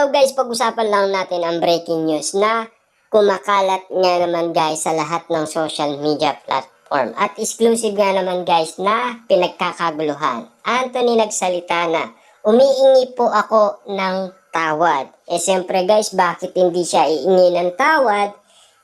Hello guys, pag-usapan lang natin ang breaking news na kumakalat nga naman guys sa lahat ng social media platform. At exclusive nga naman guys na pinagkakaguluhan. Anthony nagsalita na, umiingi po ako ng tawad. Siyempre guys, bakit hindi siya iingi ng tawad?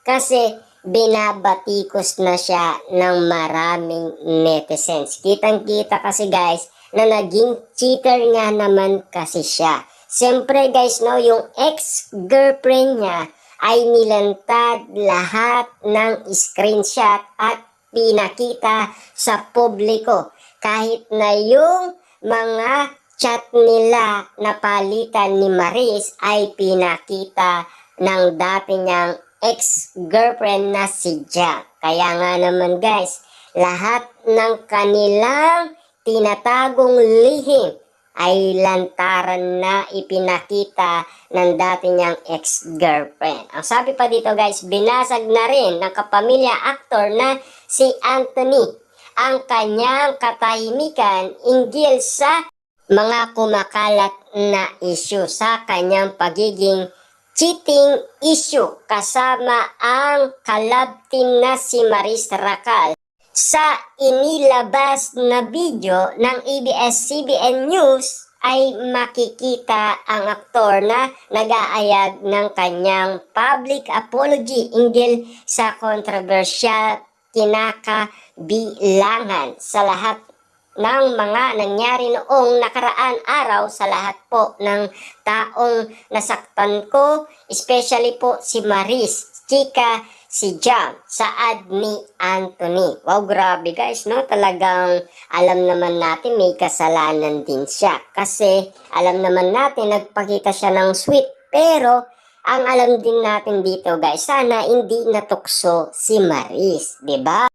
Kasi binabatikos na siya ng maraming netizens. Kitang-kita kasi guys na naging cheater nga naman kasi siya. Siyempre guys, no, yung ex-girlfriend niya ay nilantad lahat ng screenshot at pinakita sa publiko. Kahit na yung mga chat nila na palitan ni Maris ay pinakita ng dati niyang ex-girlfriend na si Jack. Kaya nga naman guys, lahat ng kanilang tinatagong lihim ay lantaran na ipinakita ng dati niyang ex-girlfriend. Ang sabi pa dito guys, binasag na rin ng kapamilya actor na si Anthony ang kanyang katahimikan hinggil sa mga kumakalat na issue sa kanyang pagiging cheating issue kasama ang collab team na si Maris Racal. Sa inilabas na video ng ABS-CBN News ay makikita ang aktor na nag-aayag ng kanyang public apology hinggil sa kontrobersyal kinakabilangan sa lahat ng mga nangyari noong nakaraan araw sa lahat po ng taong nasaktan ko, especially po si Maris, chika si Jam, saad ni Anthony. Wow, grabe guys, no? Talagang alam naman natin may kasalanan din siya. Kasi alam naman natin nagpakita siya ng sweet. Pero ang alam din natin dito guys, sana hindi natukso si Maris, 'di ba?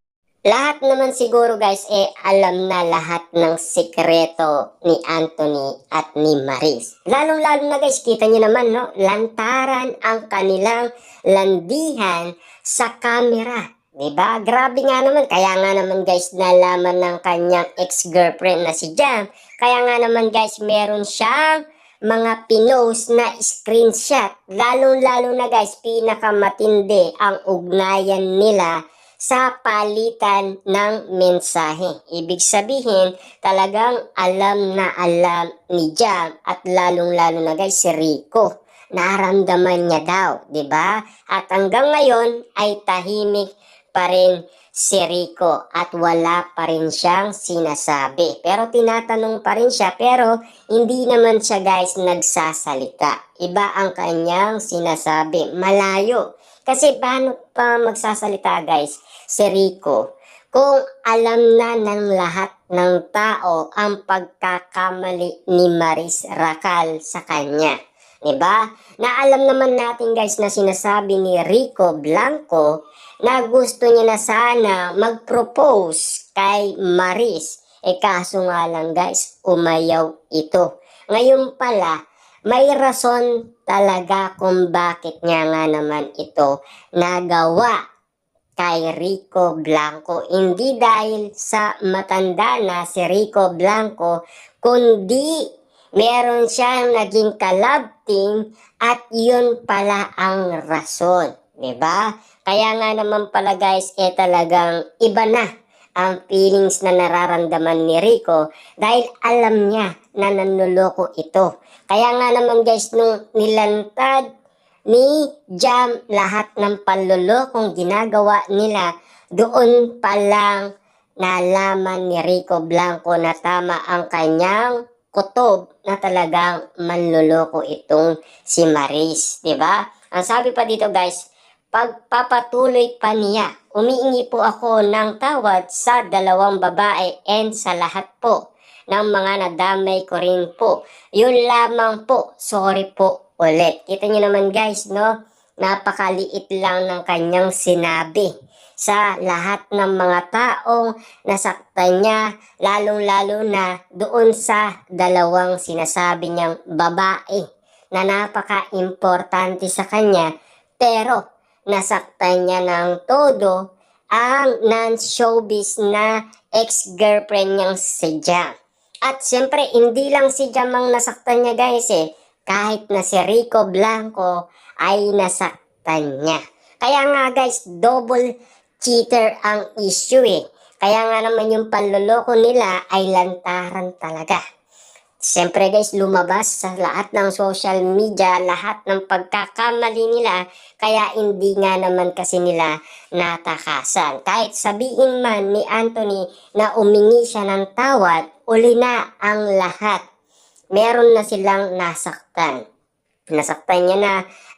Lahat naman siguro guys alam na lahat ng sikreto ni Anthony at ni Maris. Lalong-lalo na guys, kita nyo naman no, lantaran ang kanilang landihan sa camera. Diba? Grabe nga naman. Kaya nga naman guys, nalaman ng kanyang ex-girlfriend na si Jam. Kaya nga naman guys, meron siyang mga pinost na screenshot. Lalong-lalo na guys, pinakamatindi ang ugnayan nila sa palitan ng mensahe. Ibig sabihin, talagang alam na alam ni Jam at lalong-lalo na guys si Rico. Naramdaman niya daw, 'di ba? At hanggang ngayon ay tahimik pa rin si Rico at wala pa rin siyang sinasabi. Pero tinatanong pa rin siya, pero hindi naman siya guys nagsasalita. Iba ang kanyang sinasabi, malayo. Kasi paano pa magsasalita guys si Rico kung alam na ng lahat ng tao ang pagkakamali ni Maris Racal sa kanya. Diba? Na alam naman natin guys na sinasabi ni Rico Blanco na gusto niya na sana mag-propose kay Maris. Kaso nga lang guys, umayaw ito. Ngayon pala, may rason talaga kung bakit niya nga naman ito nagawa kay Rico Blanco. Hindi dahil sa matanda na si Rico Blanco, kundi meron siyang naging collab team at yun pala ang rason. Diba? Kaya nga naman pala guys, talagang iba na ang feelings na nararamdaman ni Rico dahil alam niya na nanloloko ito. Kaya nga naman guys, nung nilantad ni Jam lahat ng panlolokong ginagawa nila, doon pa lang nalaman ni Rico Blanco na tama ang kanyang kutob na talagang manloloko itong si Maris. Diba? Ang sabi pa dito guys, pagpapatuloy pa niya, umiingi po ako ng tawad sa dalawang babae and sa lahat po ng mga nadamay ko rin po. Yun lamang po, sorry po ulit. Kita nyo naman guys, no? Napakaliit lang ng kanyang sinabi sa lahat ng mga taong nasaktan niya, lalong-lalo na doon sa dalawang sinasabi niyang babae na napaka-importante sa kanya, pero nasaktan niya ng todo ang non-showbiz na ex-girlfriend niyang si Jam. At siyempre, hindi lang si Jam ang nasaktan niya guys kahit na si Rico Blanco ay nasaktan niya. Kaya nga guys, double cheater ang issue eh. Kaya nga naman yung panloloko nila ay lantaran talaga. Siyempre guys, lumabas sa lahat ng social media, lahat ng pagkakamali nila, kaya hindi nga naman kasi nila natakasan. Kahit sabihin man ni Anthony na umingi siya ng tawad, uli na ang lahat. Meron na silang nasaktan. Nasaktan niya na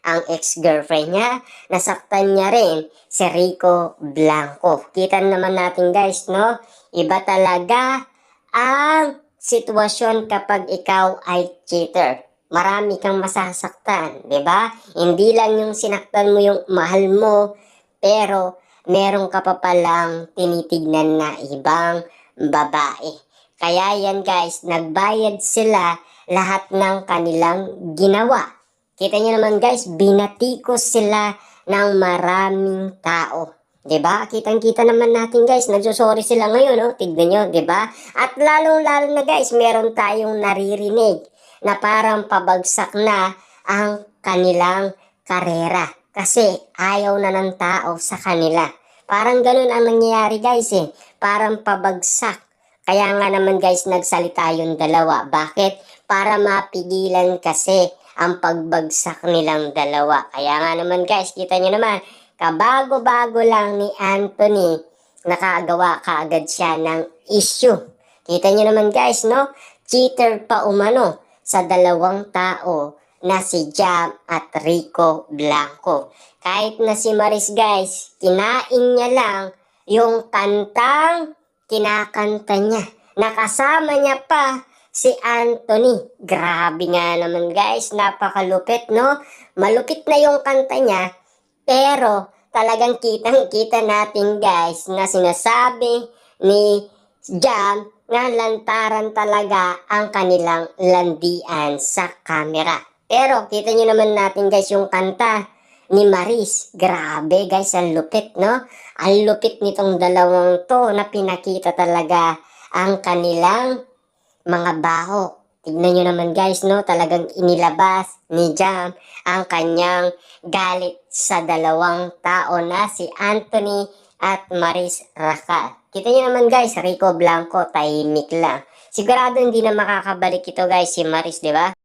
ang ex-girlfriend niya, nasaktan niya rin si Rico Blanco. Kita naman natin guys, no? Iba talaga ang sitwasyon kapag ikaw ay cheater. Marami kang masasaktan, di ba? Hindi lang yung sinaktan mo yung mahal mo, pero meron ka pa palang tinitignan na ibang babae. Kaya yan guys, nagbayad sila lahat ng kanilang ginawa. Kita nyo naman guys, binatikos sila ng maraming tao. 'Di ba? Kitang-kita naman natin guys, nagsosorry sila ngayon, oh. Tignan nyo, 'di ba? At lalong-lalo na guys, meron tayong naririnig na parang pabagsak na ang kanilang karera kasi ayaw na ng tao sa kanila. Parang ganun ang nangyayari guys eh. Parang pabagsak. Kaya nga naman guys, nagsalita yung dalawa. Bakit? Para mapigilan kasi ang pagbagsak nilang dalawa. Kaya nga naman guys, kita nyo naman, kabago-bago lang ni Anthony, nakagawa kaagad siya ng issue. Kita nyo naman guys, no? Cheater pa umano sa dalawang tao na si Jam at Rico Blanco. Kahit na si Maris guys, kinain niya lang yung kantang kinakanta niya. Nakasama niya pa si Anthony. Grabe nga naman guys, napakalupit, no? Malupit na yung kanta niya, pero talagang kitang-kita natin guys na sinasabi ni Jam na lantaran talaga ang kanilang landian sa camera. Pero kita nyo naman natin guys yung kanta ni Maris. Grabe guys, ang lupit, no? Ang lupit nitong dalawang to na pinakita talaga ang kanilang mga baho. Tignan nyo naman guys, no? Talagang inilabas ni Jam ang kanyang galit sa dalawang tao na si Anthony at Maris Racal. Kita nyo naman guys, Rico Blanco, tahimik lang. Sigurado hindi na makakabalik ito guys si Maris, di ba?